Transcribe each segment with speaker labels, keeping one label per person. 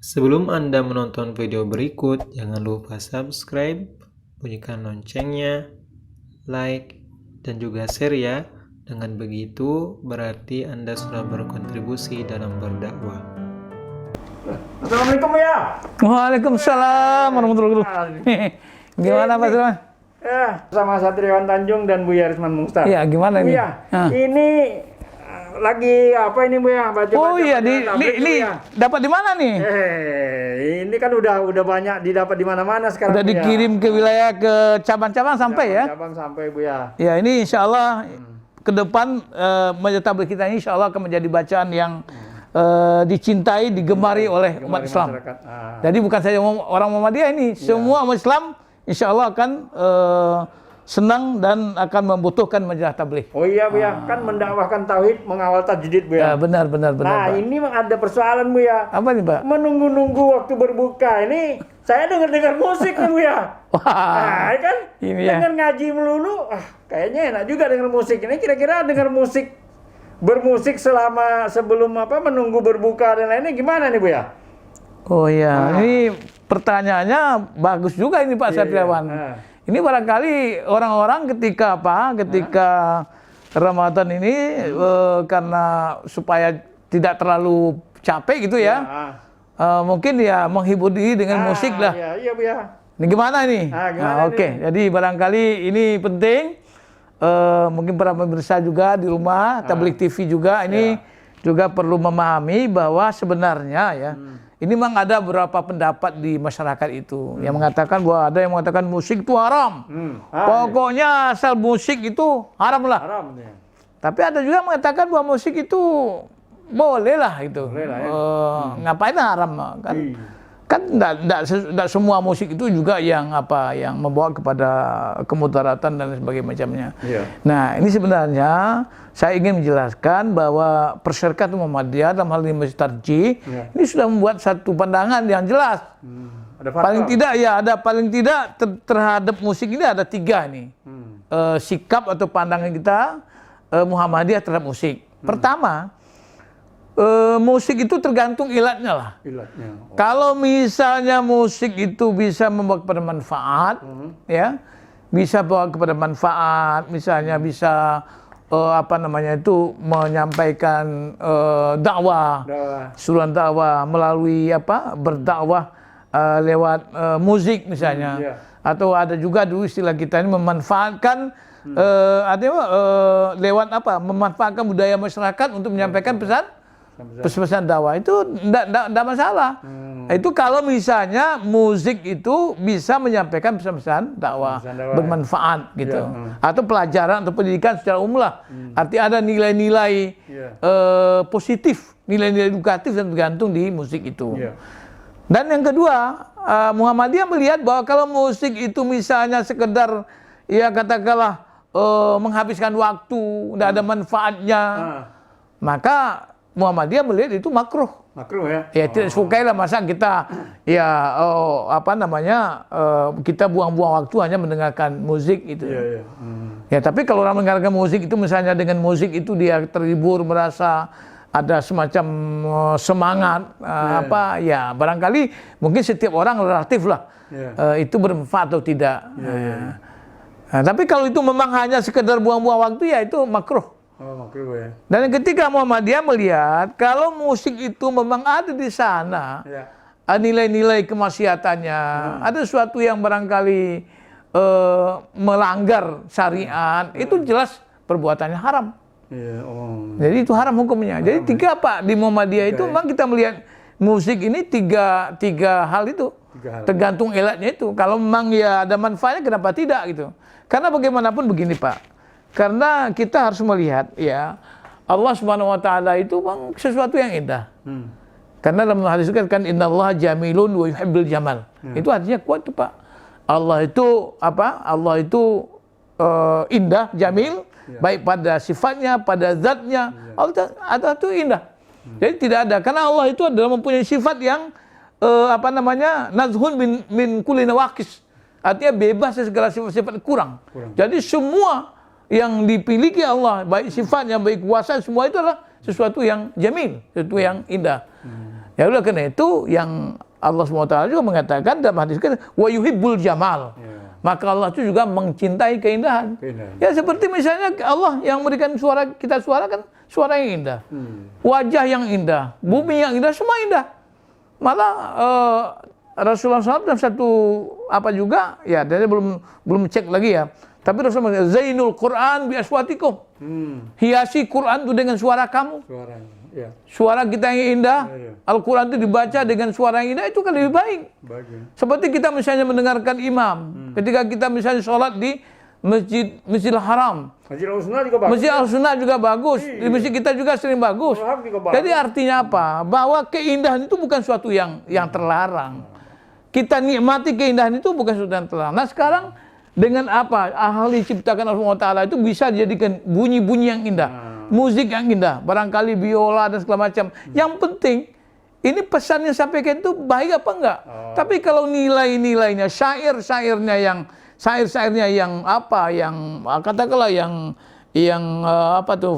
Speaker 1: Sebelum Anda menonton video berikut, jangan lupa subscribe, bunyikan loncengnya, like, dan juga share ya. Dengan begitu, berarti Anda sudah berkontribusi dalam berdakwah.
Speaker 2: Assalamualaikum ya.
Speaker 3: Waalaikumsalam warahmatullahi wabarakatuh. Gimana Pak Sulaiman?
Speaker 2: Ya, sama Satriwan Tanjung dan Buya Risman Mungstar.
Speaker 3: Iya, gimana ini?
Speaker 2: Buya, ini lagi apa ini Buya? Baca-baca.
Speaker 3: Oh iya, ini dapat di mana nih?
Speaker 2: Ini kan udah banyak didapat di mana-mana sekarang.
Speaker 3: Udah
Speaker 2: Buya.
Speaker 3: dikirim ke wilayah ke cabang-cabang sampai ya?
Speaker 2: Cabang sampai Buya.
Speaker 3: Ya, ini insya Allah ke depan majelis tabligh kita ini insya Allah akan menjadi bacaan yang dicintai, digemari oleh umat Islam. Jadi bukan saja orang Muhammadiyah ini, semua umat Islam insya Allah akan senang dan akan membutuhkan majelis tabligh.
Speaker 2: Oh iya Buya, kan mendakwahkan tauhid, mengawal tajdid Buya.
Speaker 3: Ya, benar.
Speaker 2: Nah,
Speaker 3: Pak.
Speaker 2: ini ada persoalan Buya.
Speaker 3: Apa nih Pak?
Speaker 2: Menunggu-nunggu waktu berbuka ini, saya dengar musik nih Buya.
Speaker 3: Wah,
Speaker 2: Nah, kan
Speaker 3: ini ya.
Speaker 2: dengar ngaji melulu, kayaknya enak juga dengar musik. Ini kira-kira dengar musik, bermusik sebelum menunggu berbuka dan lainnya gimana nih Buya?
Speaker 3: Oh iya, ini pertanyaannya bagus juga ini Pak Satriawan. Ini barangkali orang-orang ketika Ramadan ini karena supaya tidak terlalu capek gitu ya, mungkin ya menghibur diri dengan musik lah.
Speaker 2: Iya Buya.
Speaker 3: Ini gimana nih? Oke. Jadi barangkali ini penting. Mungkin para pemirsa juga di rumah, Tabligh TV juga ini juga perlu memahami bahwa sebenarnya ya, ini memang ada beberapa pendapat di masyarakat itu yang mengatakan bahwa ada yang mengatakan musik itu haram. Pokoknya asal musik itu haram lah.
Speaker 2: Haram ya.
Speaker 3: Tapi ada juga yang mengatakan bahwa musik itu boleh lah itu.
Speaker 2: Boleh lah, ya.
Speaker 3: Ngapain haram kan? Kan tidak semua musik itu juga yang membawa kepada kemudaratan dan sebagainya macamnya.
Speaker 2: Iya.
Speaker 3: Nah, ini sebenarnya saya ingin menjelaskan bahwa Persyarikatan Muhammadiyah dalam hal ini Masjid Tarjih ini sudah membuat satu pandangan yang jelas.
Speaker 2: Ada fakta.
Speaker 3: Paling tidak terhadap musik ini ada 3 nih. Sikap atau pandangan kita Muhammadiyah terhadap musik. Pertama, musik itu tergantung ilatnya lah. Kalau misalnya musik itu bisa membawa kepada manfaat, ya, bisa bawa kepada manfaat, misalnya bisa menyampaikan dakwah, suruhan dakwah melalui berdakwah lewat musik misalnya, atau ada juga dulu istilah kita ini memanfaatkan memanfaatkan budaya masyarakat untuk menyampaikan pesan dakwah itu tidak masalah. Itu kalau misalnya musik itu bisa menyampaikan pesan-pesan dakwah bermanfaat gitu, atau pelajaran atau pendidikan secara umum lah. Artinya ada nilai-nilai positif, nilai-nilai edukatif yang tergantung di musik itu. Dan yang kedua, Muhammadiyah melihat bahwa kalau musik itu misalnya sekedar ya katakanlah menghabiskan waktu, tidak ada manfaatnya, maka Muhammadiyah melihat itu makruh.
Speaker 2: Makruh ya?
Speaker 3: Ya tidak sukai lah masa kita kita buang-buang waktu hanya mendengarkan musik itu. Ya tapi kalau orang mendengarkan musik itu misalnya dengan musik itu dia terhibur, merasa ada semacam semangat ya barangkali mungkin setiap orang relatif lah itu bermanfaat atau tidak. Nah, tapi kalau itu memang hanya sekedar buang-buang waktu ya itu makruh.
Speaker 2: Makruh ya.
Speaker 3: Dan yang ketiga Muhammadiyah melihat kalau musik itu memang ada di sana nilai-nilai kemaksiatannya, ada sesuatu yang barangkali melanggar syariat, itu jelas perbuatannya haram. Jadi itu haram hukumnya. Jadi 3 Pak di Muhammadiyah itu memang kita melihat musik ini tiga hal itu. Tergantung ilatnya itu. Kalau memang ya ada manfaatnya kenapa tidak gitu. Karena bagaimanapun begini Pak. Karena kita harus melihat ya Allah Subhanahu wa taala itu bang sesuatu yang indah. Karena dalam hadis kan innallaha jamilun wa yuhibbul jamal. Itu artinya kuat tuh Pak. Allah itu Allah itu indah, jamil, baik pada sifatnya, pada zatnya. Allah itu indah. Jadi tidak ada karena Allah itu adalah mempunyai sifat yang nazhun min kulli nawaqis. Artinya bebas dari segala sifat-sifat kurang. Jadi semua yang dipiliki Allah, baik sifatnya, baik kuasa, semua itu adalah sesuatu yang jamil, sesuatu yang indah. Ya udah, karena itu yang Allah SWT juga mengatakan dalam hadis kita, wa yuhibbul jamal. Maka Allah itu juga mencintai keindahan. Ya seperti misalnya Allah yang memberikan suara kita, suara kan suara yang indah. Wajah yang indah, bumi yang indah, semua indah. Malah Rasulullah SAW dalam satu apa juga, ya dia belum cek lagi ya. Tapi Rasulullah mengatakan, Zainul Quran bi aswatikum. Hiasi Quran itu dengan suara kamu. Suara kita yang indah, Al-Quran itu dibaca dengan suara yang indah, itu kan lebih baik. Seperti kita misalnya mendengarkan imam, ketika kita misalnya sholat di Masjidil Haram. Masjid Al-Sunnah juga bagus. Di masjid kita juga sering bagus. Jadi artinya apa? Bahwa keindahan itu bukan suatu yang terlarang. Kita nikmati keindahan itu bukan suatu yang terlarang. Nah sekarang dengan apa? Hal diciptakan Allah Ta'ala itu bisa dijadikan bunyi-bunyi yang indah. Musik yang indah, barangkali biola dan segala macam. Yang penting, ini pesan yang sampaikan itu baik apa enggak? Tapi kalau nilai-nilainya, syair-syairnya yang apa, yang katakanlah yang apa tuh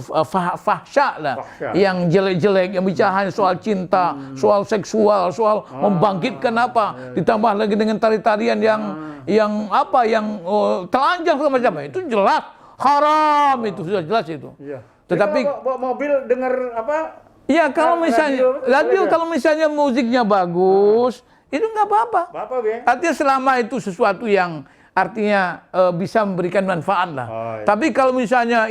Speaker 3: fahsya lah, yang jelek-jelek, yang bicara soal cinta, soal seksual, soal membangkitkan apa, ditambah lagi dengan tari-tarian yang apa, yang telanjang segala macam, itu jelas haram, itu sudah jelas itu. Tetapi
Speaker 2: bawa mobil dengar apa?
Speaker 3: Ya kalau misalnya radio kalau misalnya musiknya bagus, itu nggak apa-apa. Artinya selama itu sesuatu yang artinya bisa memberikan manfaat lah. Tapi kalau misalnya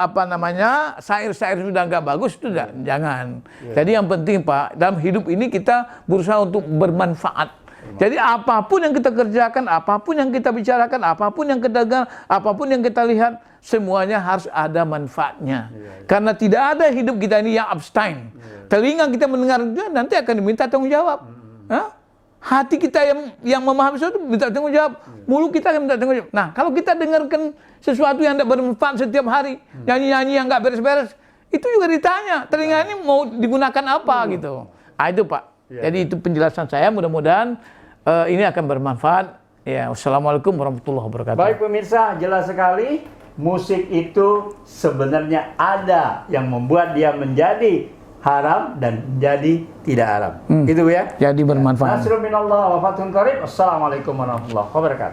Speaker 3: apa namanya syair-syair sudah nggak bagus, itu jangan. Jadi yang penting Pak, dalam hidup ini kita berusaha untuk bermanfaat. Jadi apapun yang kita kerjakan, apapun yang kita bicarakan, apapun yang kita dengar, apapun yang kita lihat, semuanya harus ada manfaatnya. Karena tidak ada hidup kita ini yang abstain. Telinga kita mendengar nanti akan diminta tanggung jawab. Hati kita yang memahami sesuatu minta tanggung jawab. Mulut kita akan minta tanggung jawab. Nah, kalau kita dengarkan sesuatu yang tidak bermanfaat setiap hari, nyanyi-nyanyi yang nggak beres-beres, itu juga ditanya, telinga ini mau digunakan apa gitu. Itu Pak. Jadi itu penjelasan saya, mudah-mudahan ini akan bermanfaat. Ya, wassalamualaikum warahmatullahi wabarakatuh.
Speaker 2: Baik pemirsa, jelas sekali musik itu sebenarnya ada yang membuat dia menjadi haram dan menjadi tidak haram. Gitu ya.
Speaker 3: Jadi bermanfaat.
Speaker 2: Nasrun minallah wa fathun qarib. Assalamualaikum warahmatullahi wabarakatuh.